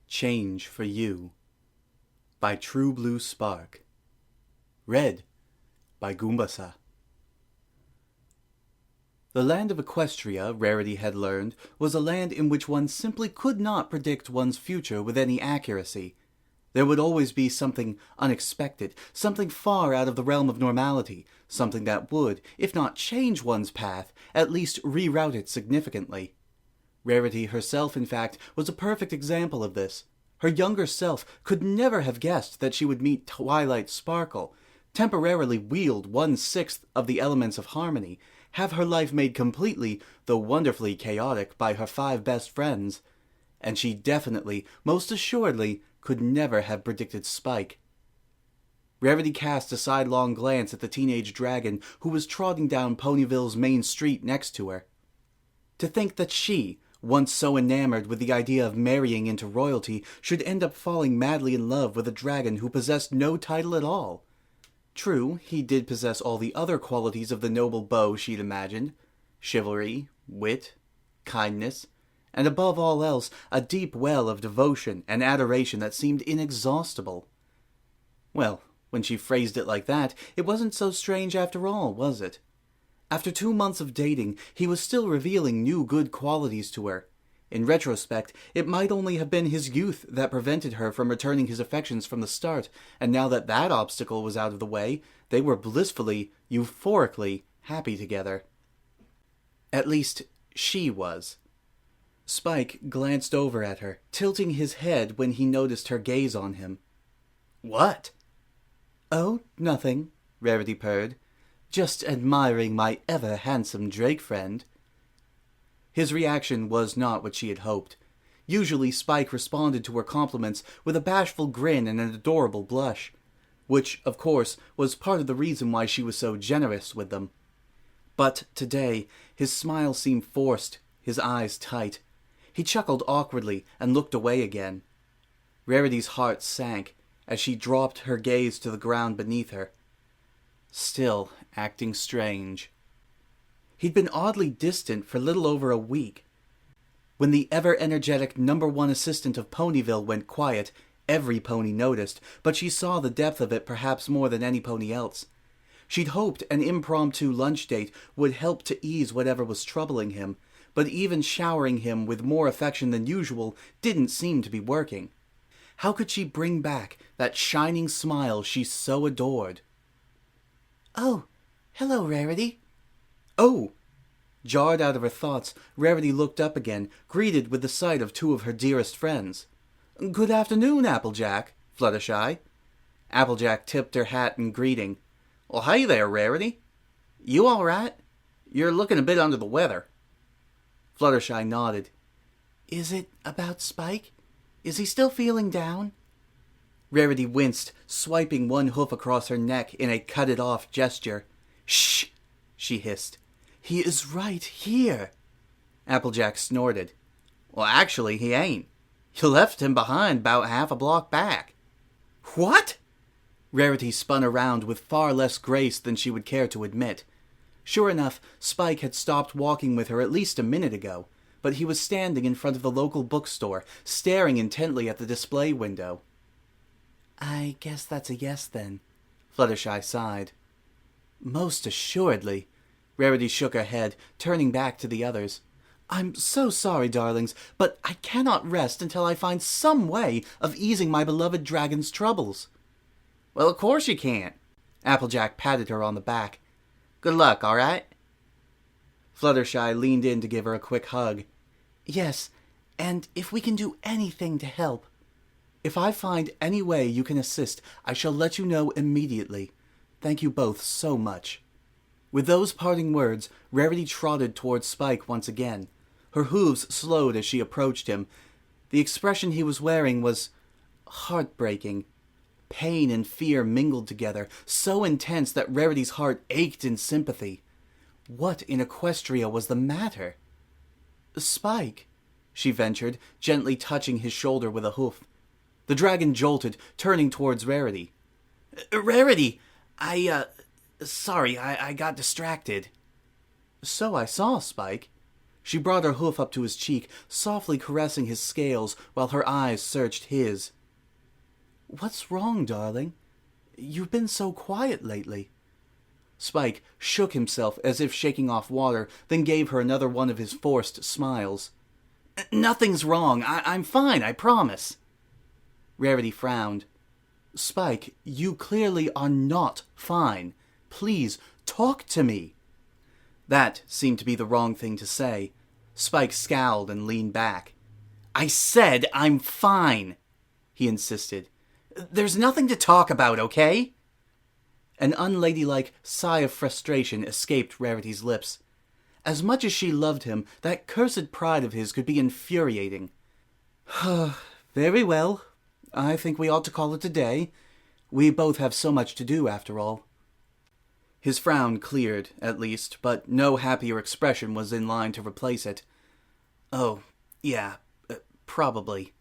Change for You by True Blue Spark. Read by Goombasa. The land of Equestria, Rarity had learned, was a land in which one simply could not predict one's future with any accuracy. There would always be something unexpected, something far out of the realm of normality, something that would, if not change one's path, at least reroute it significantly. Rarity herself, in fact, was a perfect example of this. Her younger self could never have guessed that she would meet Twilight Sparkle, temporarily wield 1/6 of the elements of harmony, have her life made completely, though wonderfully chaotic, by her 5 best friends. And she definitely, most assuredly, could never have predicted Spike. Rarity cast a sidelong glance at the teenage dragon who was trotting down Ponyville's main street next to her. To think that she, once so enamored with the idea of marrying into royalty, should end up falling madly in love with a dragon who possessed no title at all. True, he did possess all the other qualities of the noble beau she'd imagined: chivalry, wit, kindness, and above all else, a deep well of devotion and adoration that seemed inexhaustible. Well, when she phrased it like that, it wasn't so strange after all, was it? After 2 months of dating, he was still revealing new good qualities to her. In retrospect, it might only have been his youth that prevented her from returning his affections from the start, and now that that obstacle was out of the way, they were blissfully, euphorically happy together. At least, she was. Spike glanced over at her, tilting his head when he noticed her gaze on him. "What?" "Oh, nothing," Rarity purred. "Just admiring my ever-handsome Drake friend." His reaction was not what she had hoped. Usually Spike responded to her compliments with a bashful grin and an adorable blush, which, of course, was part of the reason why she was so generous with them. But today, his smile seemed forced, his eyes tight. He chuckled awkwardly and looked away again. Rarity's heart sank as she dropped her gaze to the ground beneath her. Still acting strange. He'd been oddly distant for little over a week. When the ever-energetic #1 assistant of Ponyville went quiet, every pony noticed, but she saw the depth of it perhaps more than any pony else. She'd hoped an impromptu lunch date would help to ease whatever was troubling him, but even showering him with more affection than usual didn't seem to be working. How could she bring back that shining smile she so adored? "Oh, hello, Rarity." "Oh!" Jarred out of her thoughts, Rarity looked up again, greeted with the sight of 2 of her dearest friends. "Good afternoon, Applejack," Fluttershy. Applejack tipped her hat in greeting. "Well, hey there, Rarity. You all right? You're looking a bit under the weather." Fluttershy nodded. "Is it about Spike? Is he still feeling down?" Rarity winced, swiping one hoof across her neck in a cut-it-off gesture. "Shh!" she hissed. "He is right here." Applejack snorted. "Well, actually, he ain't. You left him behind 'bout half a block back." "What?" Rarity spun around with far less grace than she would care to admit. Sure enough, Spike had stopped walking with her at least a minute ago, but he was standing in front of the local bookstore, staring intently at the display window. "I guess that's a yes, then," Fluttershy sighed. "Most assuredly." Rarity shook her head, turning back to the others. "I'm so sorry, darlings, but I cannot rest until I find some way of easing my beloved dragon's troubles." "Well, of course you can't." Applejack patted her on the back. "Good luck, all right?" Fluttershy leaned in to give her a quick hug. "Yes, and if we can do anything to help. If I find any way you can assist, I shall let you know immediately. Thank you both so much." With those parting words, Rarity trotted towards Spike once again. Her hooves slowed as she approached him. The expression he was wearing was heartbreaking. Pain and fear mingled together, so intense that Rarity's heart ached in sympathy. What in Equestria was the matter? "Spike," she ventured, gently touching his shoulder with a hoof. The dragon jolted, turning towards Rarity. "Rarity! Sorry, I got distracted." "So I saw, Spike." She brought her hoof up to his cheek, softly caressing his scales while her eyes searched his. "What's wrong, darling? You've been so quiet lately." Spike shook himself as if shaking off water, then gave her another one of his forced smiles. "Nothing's wrong. I'm fine, I promise." Rarity frowned. "Spike, you clearly are not fine. Please, talk to me." That seemed to be the wrong thing to say. Spike scowled and leaned back. "I said I'm fine," he insisted. "There's nothing to talk about, okay?" An unladylike sigh of frustration escaped Rarity's lips. As much as she loved him, that cursed pride of his could be infuriating. "Very well. I think we ought to call it a day. We both have so much to do, after all." His frown cleared, at least, but no happier expression was in line to replace it. "Oh, yeah, probably."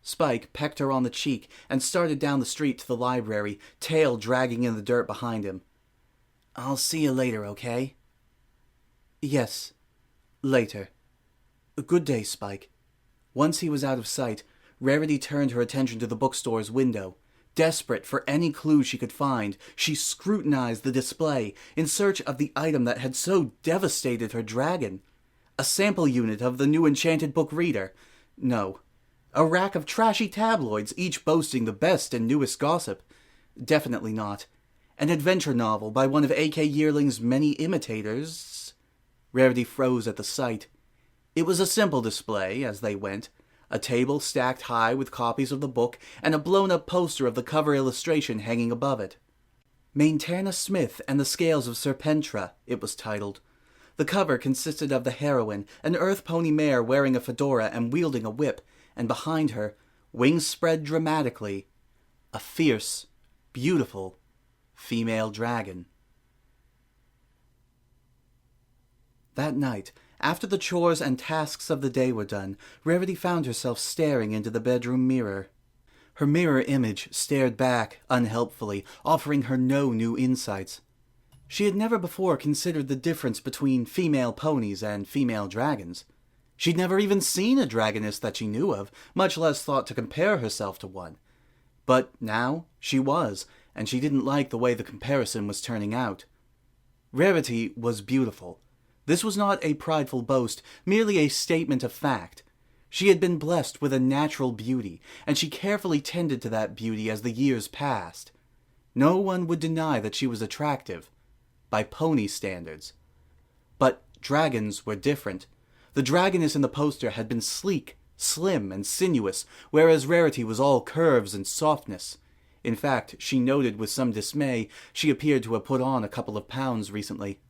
Spike pecked her on the cheek and started down the street to the library, tail dragging in the dirt behind him. "I'll see you later, okay?" "Yes, later. Good day, Spike." Once he was out of sight, Rarity turned her attention to the bookstore's window. Desperate for any clue she could find, she scrutinized the display in search of the item that had so devastated her dragon. A sample unit of the new enchanted book reader. No. A rack of trashy tabloids, each boasting the best and newest gossip. Definitely not. An adventure novel by one of A.K. Yearling's many imitators. Rarity froze at the sight. It was a simple display, as they went. A table stacked high with copies of the book, and a blown-up poster of the cover illustration hanging above it. "Mainterna Smith and the Scales of Serpentra," it was titled. The cover consisted of the heroine, an earth pony mare wearing a fedora and wielding a whip, and behind her, wings spread dramatically, a fierce, beautiful female dragon. That night, after the chores and tasks of the day were done, Rarity found herself staring into the bedroom mirror. Her mirror image stared back unhelpfully, offering her no new insights. She had never before considered the difference between female ponies and female dragons. She'd never even seen a dragoness that she knew of, much less thought to compare herself to one. But now she was, and she didn't like the way the comparison was turning out. Rarity was beautiful. This was not a prideful boast, merely a statement of fact. She had been blessed with a natural beauty, and she carefully tended to that beauty as the years passed. No one would deny that she was attractive, by pony standards. But dragons were different. The dragoness in the poster had been sleek, slim, and sinuous, whereas Rarity was all curves and softness. In fact, she noted with some dismay, she appeared to have put on a couple of pounds recently.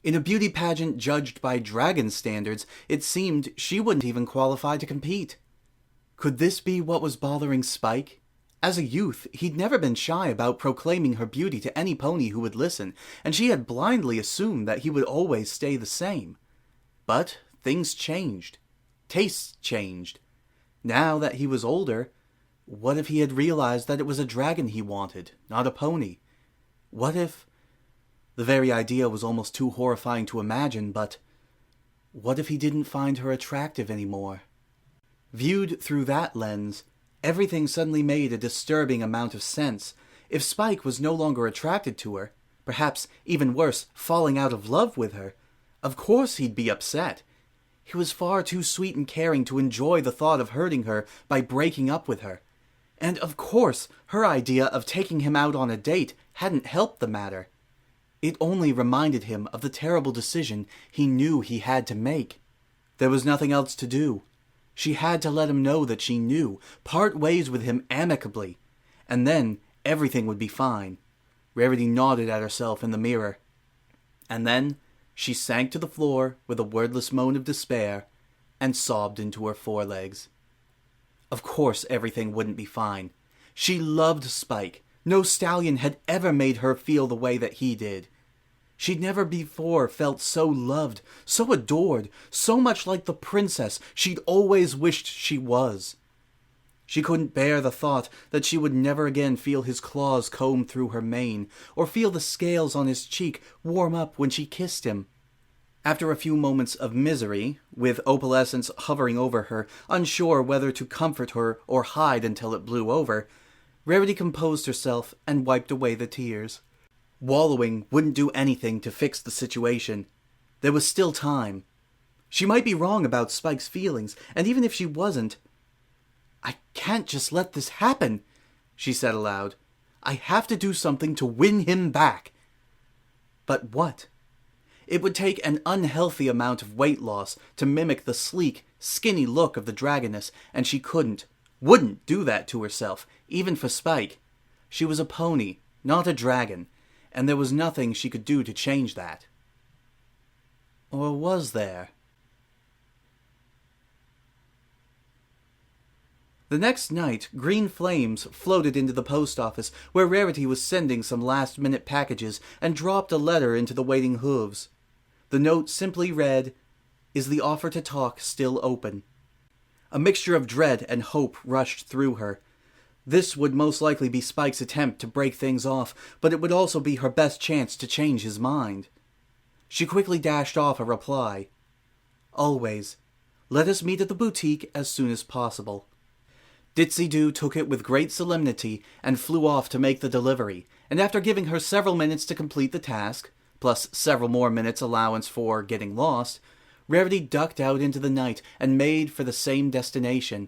In a beauty pageant judged by dragon standards, it seemed she wouldn't even qualify to compete. Could this be what was bothering Spike? As a youth, he'd never been shy about proclaiming her beauty to any pony who would listen, and she had blindly assumed that he would always stay the same. But things changed. Tastes changed. Now that he was older, what if he had realized that it was a dragon he wanted, not a pony? What if... The very idea was almost too horrifying to imagine, but what if he didn't find her attractive anymore? Viewed through that lens, everything suddenly made a disturbing amount of sense. If Spike was no longer attracted to her, perhaps even worse, falling out of love with her, of course he'd be upset. He was far too sweet and caring to enjoy the thought of hurting her by breaking up with her. And of course, her idea of taking him out on a date hadn't helped the matter. It only reminded him of the terrible decision he knew he had to make. There was nothing else to do. She had to let him know that she knew, part ways with him amicably, and then everything would be fine. Rarity nodded at herself in the mirror. And then she sank to the floor with a wordless moan of despair and sobbed into her forelegs. Of course everything wouldn't be fine. She loved Spike. No stallion had ever made her feel the way that he did. She'd never before felt so loved, so adored, so much like the princess she'd always wished she was. She couldn't bear the thought that she would never again feel his claws comb through her mane, or feel the scales on his cheek warm up when she kissed him. After a few moments of misery, with opalescence hovering over her, unsure whether to comfort her or hide until it blew over, Rarity composed herself and wiped away the tears. Wallowing wouldn't do anything to fix the situation. There was still time. She might be wrong about Spike's feelings, and even if she wasn't, "I can't just let this happen," she said aloud. "I have to do something to win him back." But what? It would take an unhealthy amount of weight loss to mimic the sleek, skinny look of the dragoness, and she wouldn't do that to herself, even for Spike. She was a pony, not a dragon, and there was nothing she could do to change that. Or was there? The next night, green flames floated into the post office, where Rarity was sending some last-minute packages, and dropped a letter into the waiting hooves. The note simply read, "Is the offer to talk still open?" A mixture of dread and hope rushed through her. This would most likely be Spike's attempt to break things off, but it would also be her best chance to change his mind. She quickly dashed off a reply. "Always. Let us meet at the boutique as soon as possible." Ditzy-Doo took it with great solemnity and flew off to make the delivery, and after giving her several minutes to complete the task, plus several more minutes allowance for getting lost, Rarity ducked out into the night and made for the same destination.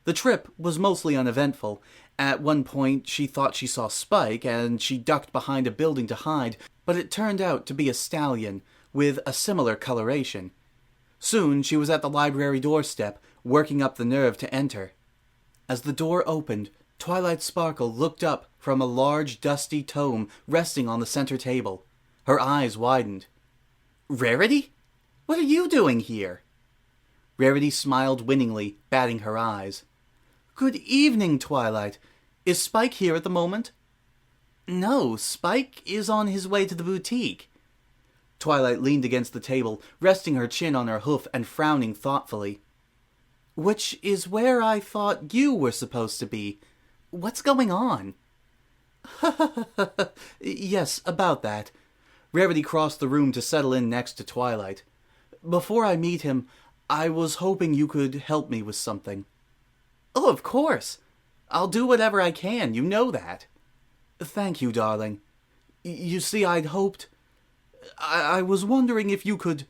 The trip was mostly uneventful. At one point she thought she saw Spike, and she ducked behind a building to hide, but it turned out to be a stallion, with a similar coloration. Soon she was at the library doorstep, working up the nerve to enter. As the door opened, Twilight Sparkle looked up from a large, dusty tome resting on the center table. Her eyes widened. "Rarity? What are you doing here?" Rarity smiled winningly, batting her eyes. "Good evening, Twilight. Is Spike here at the moment?" "No, Spike is on his way to the boutique." Twilight leaned against the table, resting her chin on her hoof and frowning thoughtfully. "Which is where I thought you were supposed to be. What's going on?" "Yes, about that." Rarity crossed the room to settle in next to Twilight. "Before I meet him, I was hoping you could help me with something." "Oh, of course. I'll do whatever I can, you know that." "Thank you, darling. You see, I'd hoped... I was wondering if you could..."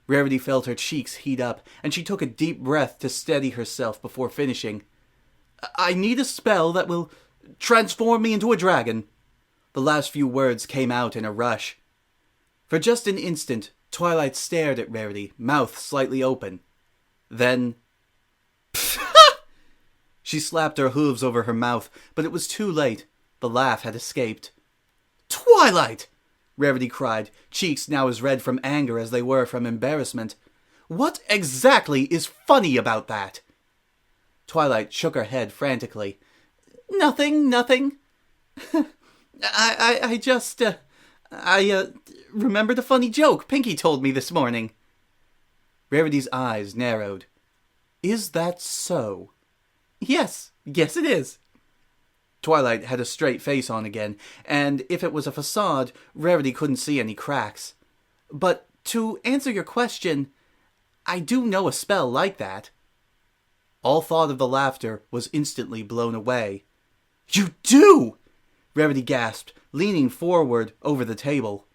Rarity felt her cheeks heat up, and she took a deep breath to steady herself before finishing. "I need a spell that will transform me into a dragon." The last few words came out in a rush. For just an instant, Twilight stared at Rarity, mouth slightly open. Then... She slapped her hooves over her mouth, but it was too late. The laugh had escaped. "Twilight!" Rarity cried, cheeks now as red from anger as they were from embarrassment. "What exactly is funny about that?" Twilight shook her head frantically. Nothing. I just remembered a funny joke Pinky told me this morning." Rarity's eyes narrowed. "Is that so?" Yes, it is." Twilight had a straight face on again, and if it was a facade, Rarity couldn't see any cracks. "But to answer your question, I do know a spell like that." All thought of the laughter was instantly blown away. "You do?" Rarity gasped, leaning forward over the table.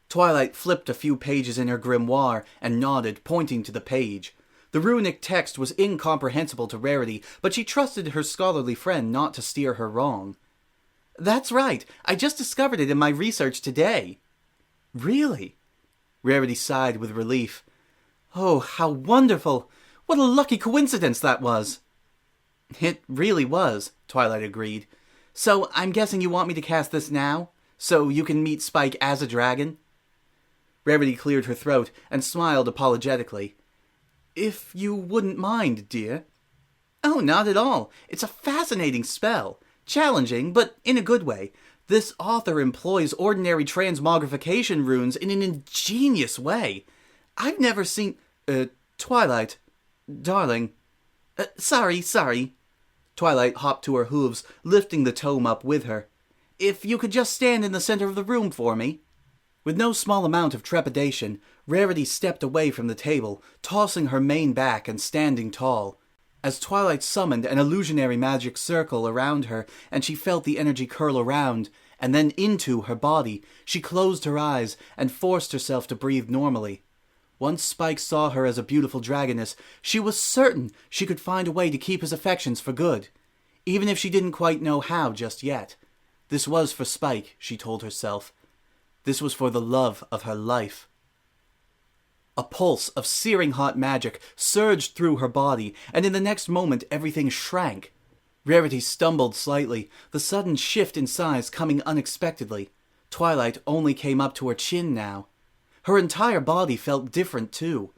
Twilight flipped a few pages in her grimoire and nodded, pointing to the page. The runic text was incomprehensible to Rarity, but she trusted her scholarly friend not to steer her wrong. "That's right. I just discovered it in my research today." "Really?" Rarity sighed with relief. "Oh, how wonderful! What a lucky coincidence that was!" "It really was," Twilight agreed. "So I'm guessing you want me to cast this now? So you can meet Spike as a dragon?" Rarity cleared her throat and smiled apologetically. "If you wouldn't mind, dear." "Oh, not at all. It's a fascinating spell. Challenging, but in a good way. This author employs ordinary transmogrification runes in an ingenious way. I've never seen... Twilight. Darling. Sorry. Twilight hopped to her hooves, lifting the tome up with her. "If you could just stand in the center of the room for me." With no small amount of trepidation, Rarity stepped away from the table, tossing her mane back and standing tall. As Twilight summoned an illusionary magic circle around her, and she felt the energy curl around, and then into her body, she closed her eyes and forced herself to breathe normally. Once Spike saw her as a beautiful dragoness, she was certain she could find a way to keep his affections for good, even if she didn't quite know how just yet. This was for Spike, she told herself. This was for the love of her life. A pulse of searing hot magic surged through her body, and in the next moment everything shrank. Rarity stumbled slightly, the sudden shift in size coming unexpectedly. Twilight only came up to her chin now. Her entire body felt different too.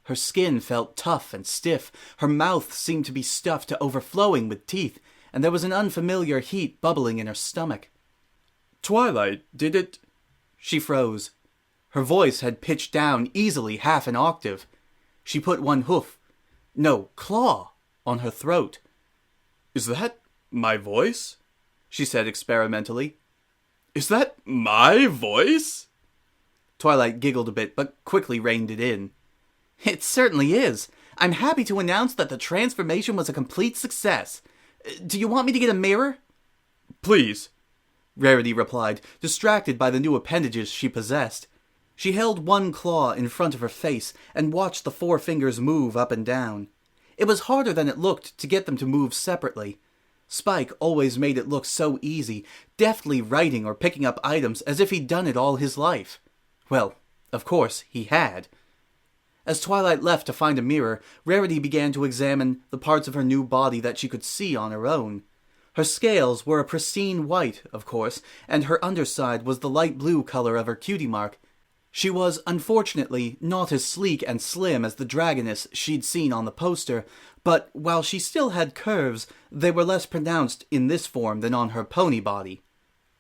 Her skin felt tough and stiff, her mouth seemed to be stuffed to overflowing with teeth, and there was an unfamiliar heat bubbling in her stomach. "Twilight, did it—" She froze. Her voice had pitched down easily half an octave. She put one claw, on her throat. "Is that my voice?" she said experimentally. "Is that my voice?" Twilight giggled a bit, but quickly reined it in. "It certainly is. I'm happy to announce that the transformation was a complete success. Do you want me to get a mirror?" "Please," Rarity replied, distracted by the new appendages she possessed. She held one claw in front of her face and watched the 4 fingers move up and down. It was harder than it looked to get them to move separately. Spike always made it look so easy, deftly writing or picking up items as if he'd done it all his life. Well, of course, he had. As Twilight left to find a mirror, Rarity began to examine the parts of her new body that she could see on her own. Her scales were a pristine white, of course, and her underside was the light blue color of her cutie mark. She was, unfortunately, not as sleek and slim as the dragoness she'd seen on the poster, but while she still had curves, they were less pronounced in this form than on her pony body.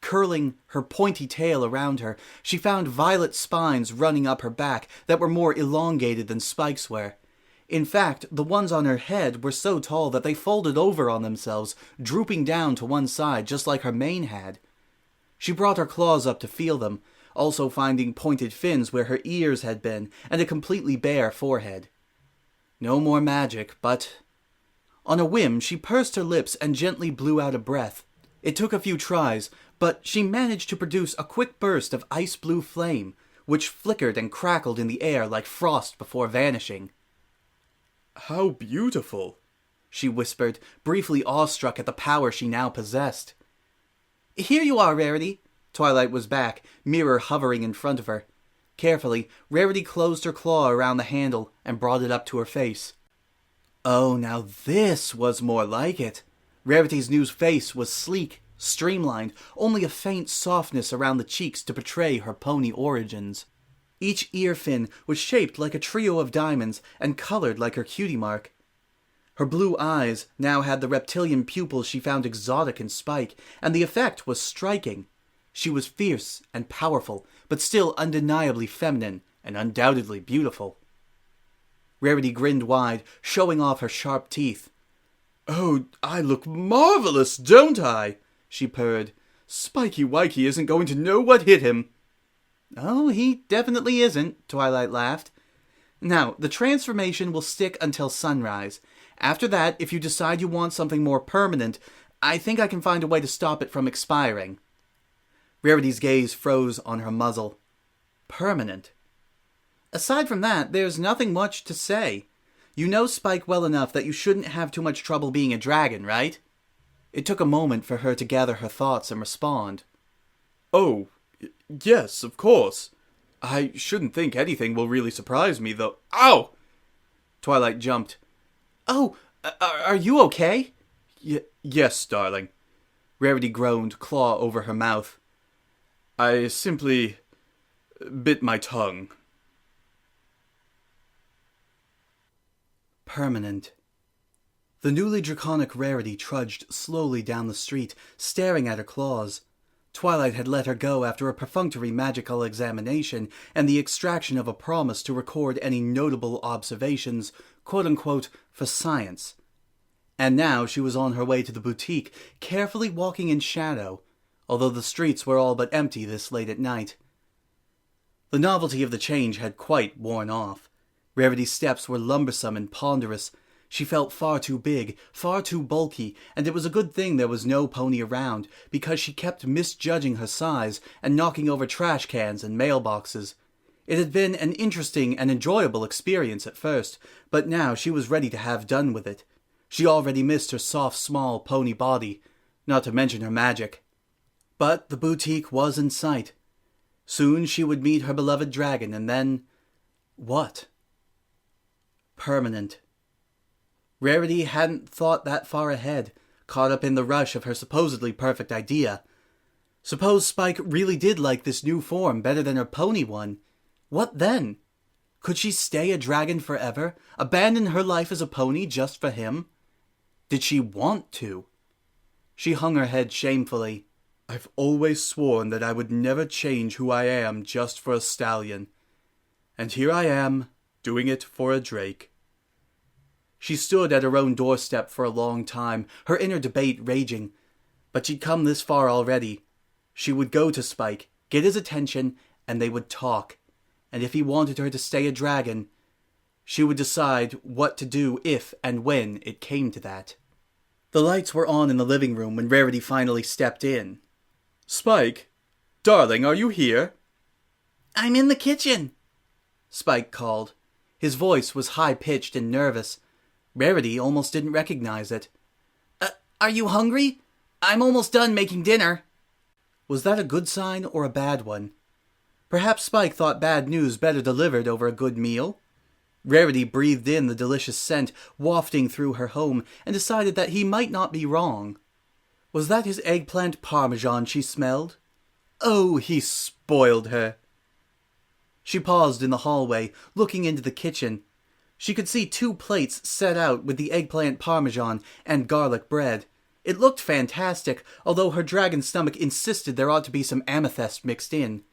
Curling her pointy tail around her, she found violet spines running up her back that were more elongated than Spike's were. In fact, the ones on her head were so tall that they folded over on themselves, drooping down to one side just like her mane had. She brought her claws up to feel them, also finding pointed fins where her ears had been, and a completely bare forehead. No more magic, but... On a whim, she pursed her lips and gently blew out a breath. It took a few tries, but she managed to produce a quick burst of ice-blue flame, which flickered and crackled in the air like frost before vanishing. "How beautiful," she whispered, briefly awestruck at the power she now possessed. "Here you are, Rarity." Twilight was back, mirror hovering in front of her. Carefully, Rarity closed her claw around the handle and brought it up to her face. Oh, now this was more like it. Rarity's new face was sleek, streamlined, only a faint softness around the cheeks to betray her pony origins. Each ear fin was shaped like a trio of diamonds and colored like her cutie mark. Her blue eyes now had the reptilian pupils she found exotic in Spike, and the effect was striking. She was fierce and powerful, but still undeniably feminine and undoubtedly beautiful. Rarity grinned wide, showing off her sharp teeth. "Oh, I look marvelous, don't I?" she purred. "Spiky Wikey isn't going to know what hit him." "Oh, he definitely isn't," Twilight laughed. "Now, the transformation will stick until sunrise. After that, if you decide you want something more permanent, I think I can find a way to stop it from expiring." Rarity's gaze froze on her muzzle. Permanent. Aside from that, there's nothing much to say. You know Spike well enough that you shouldn't have too much trouble being a dragon, right? It took a moment for her to gather her thoughts and respond. "Oh, yes, of course. I shouldn't think anything will really surprise me, though." Ow! Twilight jumped. "Oh, are you okay?" Yes, darling." Rarity groaned, claw over her mouth. "I simply bit my tongue." Permanent. The newly draconic Rarity trudged slowly down the street, staring at her claws. Twilight had let her go after a perfunctory magical examination and the extraction of a promise to record any notable observations, quote-unquote, for science. And now she was on her way to the boutique, carefully walking in shadow, although the streets were all but empty this late at night. The novelty of the change had quite worn off. Rarity's steps were lumbersome and ponderous. She felt far too big, far too bulky, and it was a good thing there was no pony around, because she kept misjudging her size and knocking over trash cans and mailboxes. It had been an interesting and enjoyable experience at first, but now she was ready to have done with it. She already missed her soft, small pony body, not to mention her magic. But the boutique was in sight. Soon she would meet her beloved dragon, and then... what? Permanent. Rarity hadn't thought that far ahead, caught up in the rush of her supposedly perfect idea. Suppose Spike really did like this new form better than her pony one. What then? Could she stay a dragon forever, abandon her life as a pony just for him? Did she want to? She hung her head shamefully. I've always sworn that I would never change who I am just for a stallion. And here I am, doing it for a drake. She stood at her own doorstep for a long time, her inner debate raging. But she'd come this far already. She would go to Spike, get his attention, and they would talk. And if he wanted her to stay a dragon, she would decide what to do if and when it came to that. The lights were on in the living room when Rarity finally stepped in. Spike, darling, are you here? I'm in the kitchen, Spike called. His voice was high-pitched and nervous. Rarity almost didn't recognize it. Are you hungry? I'm almost done making dinner. Was that a good sign or a bad one? Perhaps Spike thought bad news better delivered over a good meal? Rarity breathed in the delicious scent wafting through her home and decided that he might not be wrong. Was that his eggplant parmesan she smelled? Oh, he spoiled her. She paused in the hallway, looking into the kitchen. She could see 2 plates set out with the eggplant parmesan and garlic bread. It looked fantastic, although her dragon stomach insisted there ought to be some amethyst mixed in.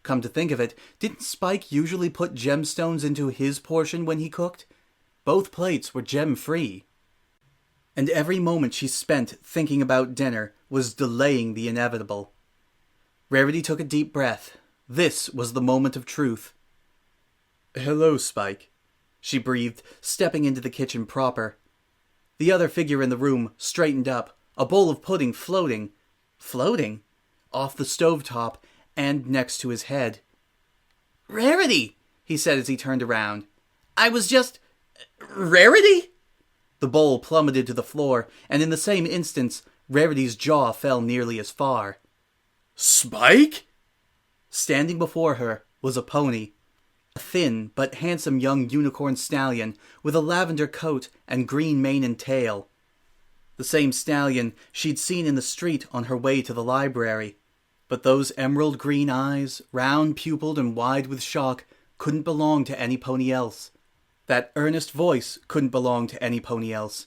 Come to think of it, didn't Spike usually put gemstones into his portion when he cooked? Both plates were gem-free. And every moment she spent thinking about dinner was delaying the inevitable. Rarity took a deep breath. This was the moment of truth. Hello, Spike, she breathed, stepping into the kitchen proper. The other figure in the room straightened up, a bowl of pudding floating, off the stovetop and next to his head. Rarity, he said as he turned around. I was just... Rarity? The bowl plummeted to the floor, and in the same instant, Rarity's jaw fell nearly as far. Spike? Standing before her was a pony. A thin but handsome young unicorn stallion with a lavender coat and green mane and tail. The same stallion she'd seen in the street on her way to the library. But those emerald green eyes, round pupilled and wide with shock, couldn't belong to any pony else. That earnest voice couldn't belong to any pony else.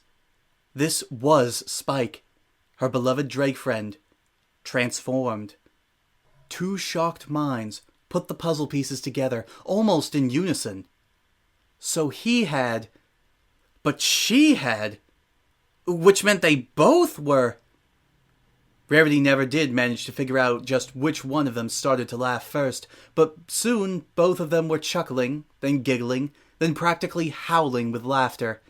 This was Spike, her beloved drake friend, transformed. 2 shocked minds put the puzzle pieces together, almost in unison. So he had... but she had... which meant they both were... Rarity never did manage to figure out just which one of them started to laugh first, but soon both of them were chuckling, then giggling, then practically howling with laughter.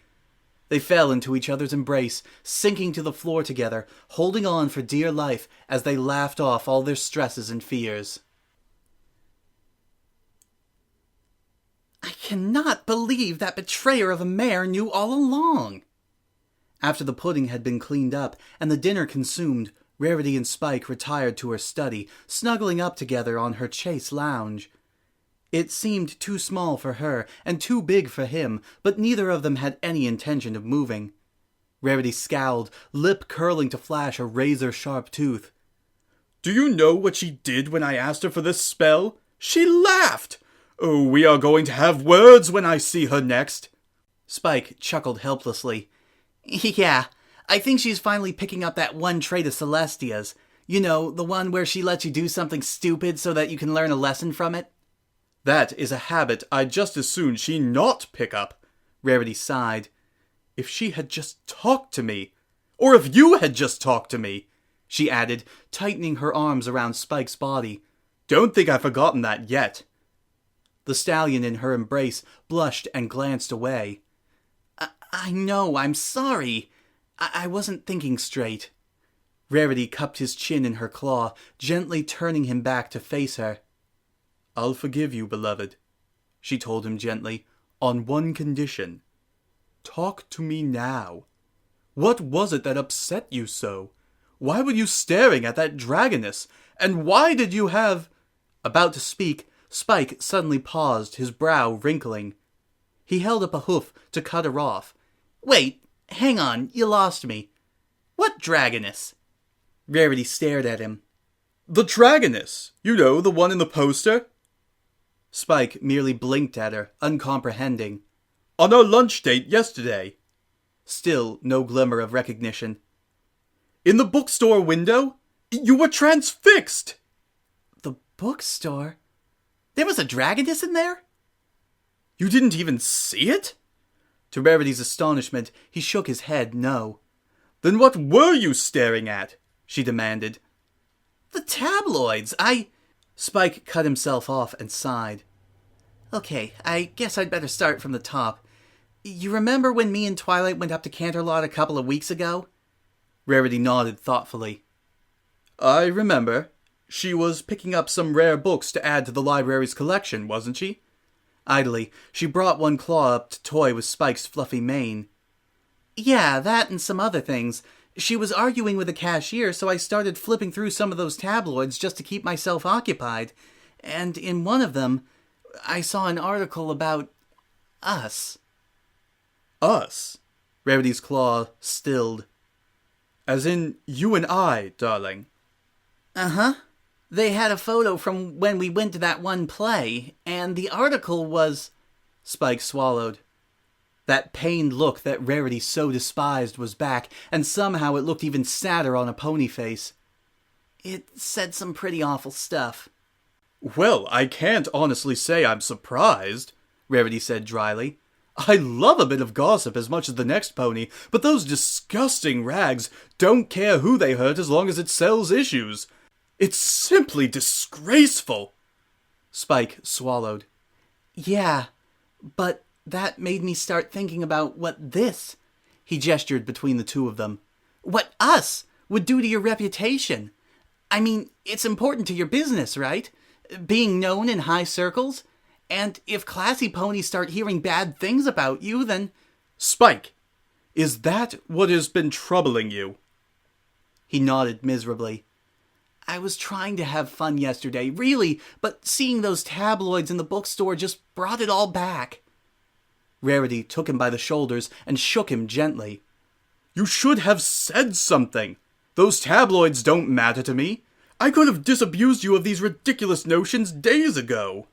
They fell into each other's embrace, sinking to the floor together, holding on for dear life as they laughed off all their stresses and fears. I cannot believe that betrayer of a mare knew all along. After the pudding had been cleaned up and the dinner consumed, Rarity and Spike retired to her study, snuggling up together on her chase lounge. It seemed too small for her and too big for him, but neither of them had any intention of moving. Rarity scowled, lip curling to flash a razor-sharp tooth. Do you know what she did when I asked her for this spell? She laughed! Oh, we are going to have words when I see her next. Spike chuckled helplessly. Yeah, I think she's finally picking up that one trait of Celestia's. You know, the one where she lets you do something stupid so that you can learn a lesson from it. That is a habit I'd just as soon she not pick up, Rarity sighed. If she had just talked to me, or if you had just talked to me, she added, tightening her arms around Spike's body. Don't think I've forgotten that yet. The stallion in her embrace blushed and glanced away. I know, I'm sorry. I wasn't thinking straight. Rarity cupped his chin in her claw, gently turning him back to face her. I'll forgive you, beloved, she told him gently, on one condition. Talk to me now. What was it that upset you so? Why were you staring at that dragoness? And why did you have... About to speak, Spike suddenly paused, his brow wrinkling. He held up a hoof to cut her off. Wait, hang on, you lost me. What dragoness? Rarity stared at him. The dragoness! You know, the one in the poster? Spike merely blinked at her, uncomprehending. On our lunch date yesterday. Still no glimmer of recognition. In the bookstore window? You were transfixed! The bookstore? There was a dragoness in there? You didn't even see it? To Rarity's astonishment, he shook his head no. Then what were you staring at? She demanded. The tabloids, Spike cut himself off and sighed. Okay, I guess I'd better start from the top. You remember when me and Twilight went up to Canterlot a couple of weeks ago? Rarity nodded thoughtfully. I remember. She was picking up some rare books to add to the library's collection, wasn't she? Idly, she brought one claw up to toy with Spike's fluffy mane. Yeah, that and some other things. She was arguing with the cashier, so I started flipping through some of those tabloids just to keep myself occupied. And in one of them, I saw an article about us. Us? Rarity's claw stilled. As in, you and I, darling. Uh-huh. They had a photo from when we went to that one play, and the article was... Spike swallowed. That pained look that Rarity so despised was back, and somehow it looked even sadder on a pony face. It said some pretty awful stuff. Well, I can't honestly say I'm surprised, Rarity said dryly. I love a bit of gossip as much as the next pony, but those disgusting rags don't care who they hurt as long as it sells issues. It's simply disgraceful. Spike swallowed. Yeah, but that made me start thinking about what this, he gestured between the two of them, what us would do to your reputation. I mean, it's important to your business, right? Being known in high circles. And if classy ponies start hearing bad things about you, then... Spike, is that what has been troubling you? He nodded miserably. I was trying to have fun yesterday, really, but seeing those tabloids in the bookstore just brought it all back. Rarity took him by the shoulders and shook him gently. You should have said something. Those tabloids don't matter to me. I could have disabused you of these ridiculous notions days ago.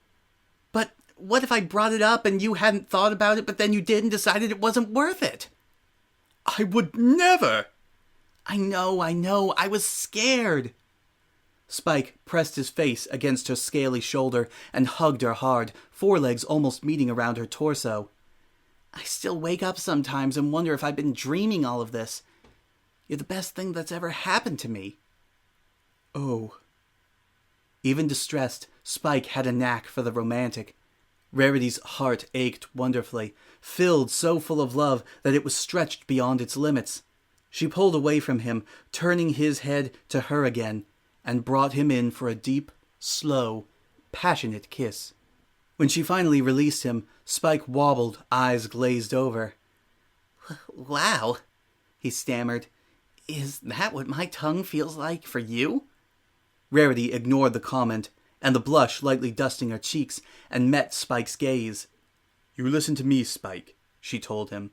But what if I brought it up and you hadn't thought about it, but then you did and decided it wasn't worth it? I would never. I know. I was scared. Spike pressed his face against her scaly shoulder and hugged her hard, forelegs almost meeting around her torso. I still wake up sometimes and wonder if I've been dreaming all of this. You're the best thing that's ever happened to me. Oh. Even distressed, Spike had a knack for the romantic. Rarity's heart ached wonderfully, filled so full of love that it was stretched beyond its limits. She pulled away from him, turning his head to her again, and brought him in for a deep, slow, passionate kiss. When she finally released him, Spike wobbled, eyes glazed over. Wow, he stammered. Is that what my tongue feels like for you? Rarity ignored the comment, and the blush lightly dusting her cheeks, and met Spike's gaze. You listen to me, Spike, she told him.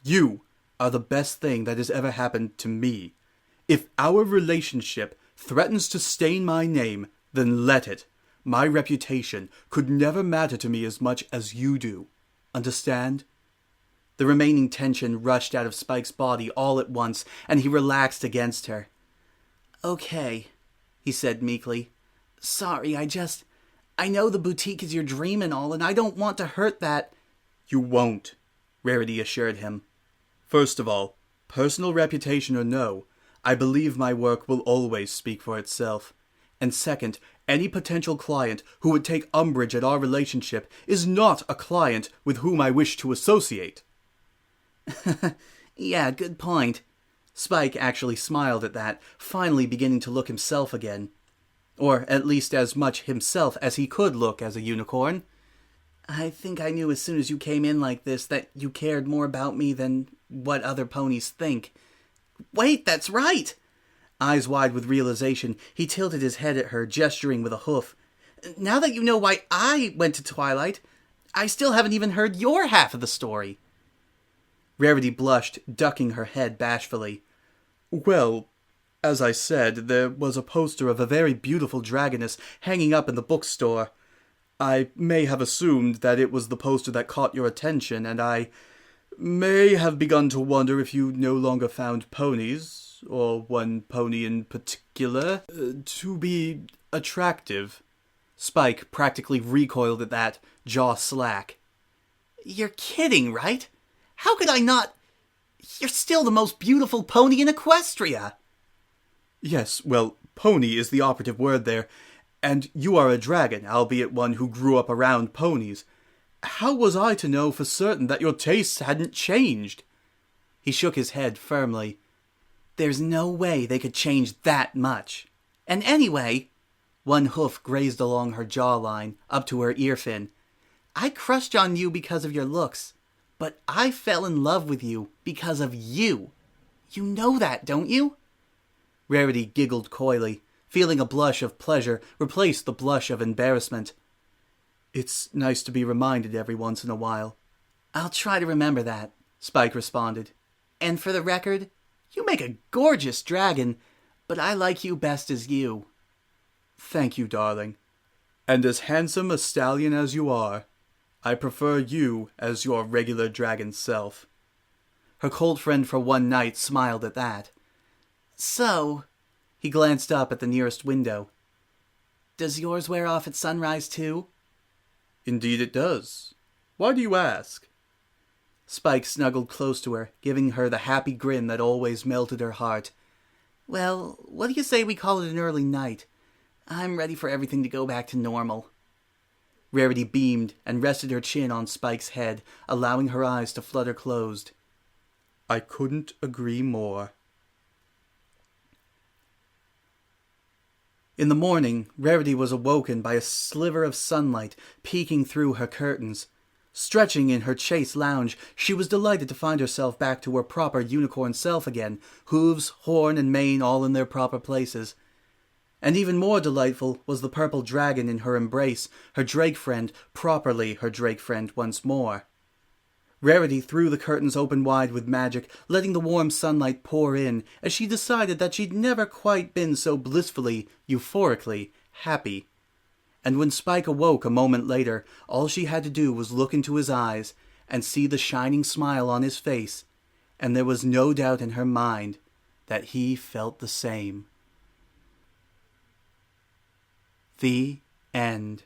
You are the best thing that has ever happened to me. If our relationship threatens to stain my name, then let it. My reputation could never matter to me as much as you do. Understand? The remaining tension rushed out of Spike's body all at once, and he relaxed against her. Okay, he said meekly. Sorry, I know the boutique is your dream and all, and I don't want to hurt that. You won't, Rarity assured him. First of all, personal reputation or no, I believe my work will always speak for itself. And second, any potential client who would take umbrage at our relationship is not a client with whom I wish to associate. Yeah, good point. Spike actually smiled at that, finally beginning to look himself again. Or at least as much himself as he could look as a unicorn. I think I knew as soon as you came in like this that you cared more about me than what other ponies think. Wait, that's right! Eyes wide with realization, he tilted his head at her, gesturing with a hoof. Now that you know why I went to Twilight, I still haven't even heard your half of the story. Rarity blushed, ducking her head bashfully. Well, as I said, there was a poster of a very beautiful dragoness hanging up in the bookstore. I may have assumed that it was the poster that caught your attention, and I may have begun to wonder if you no longer found ponies, or one pony in particular, to be attractive. Spike practically recoiled at that, jaw slack. You're kidding, right? How could I not? You're still the most beautiful pony in Equestria. Yes, well, pony is the operative word there, and you are a dragon, albeit one who grew up around ponies. How was I to know for certain that your tastes hadn't changed? He shook his head firmly. There's no way they could change that much. And anyway, one hoof grazed along her jawline, up to her ear fin. I crushed on you because of your looks, but I fell in love with you because of you. You know that, don't you? Rarity giggled coyly, feeling a blush of pleasure replace the blush of embarrassment. It's nice to be reminded every once in a while. I'll try to remember that, Spike responded. And for the record, you make a gorgeous dragon, but I like you best as you. Thank you, darling. And as handsome a stallion as you are, I prefer you as your regular dragon self. Her cold friend for one night smiled at that. So, he glanced up at the nearest window. Does yours wear off at sunrise too? Indeed it does. Why do you ask? Spike snuggled close to her, giving her the happy grin that always melted her heart. Well, what do you say we call it an early night? I'm ready for everything to go back to normal. Rarity beamed and rested her chin on Spike's head, allowing her eyes to flutter closed. I couldn't agree more. In the morning, Rarity was awoken by a sliver of sunlight peeking through her curtains. Stretching in her chaise lounge, she was delighted to find herself back to her proper unicorn self again, hooves, horn, and mane all in their proper places. And even more delightful was the purple dragon in her embrace, her drake friend, properly her drake friend once more. Rarity threw the curtains open wide with magic, letting the warm sunlight pour in, as she decided that she'd never quite been so blissfully, euphorically happy. And when Spike awoke a moment later, all she had to do was look into his eyes and see the shining smile on his face, and there was no doubt in her mind that he felt the same. The end.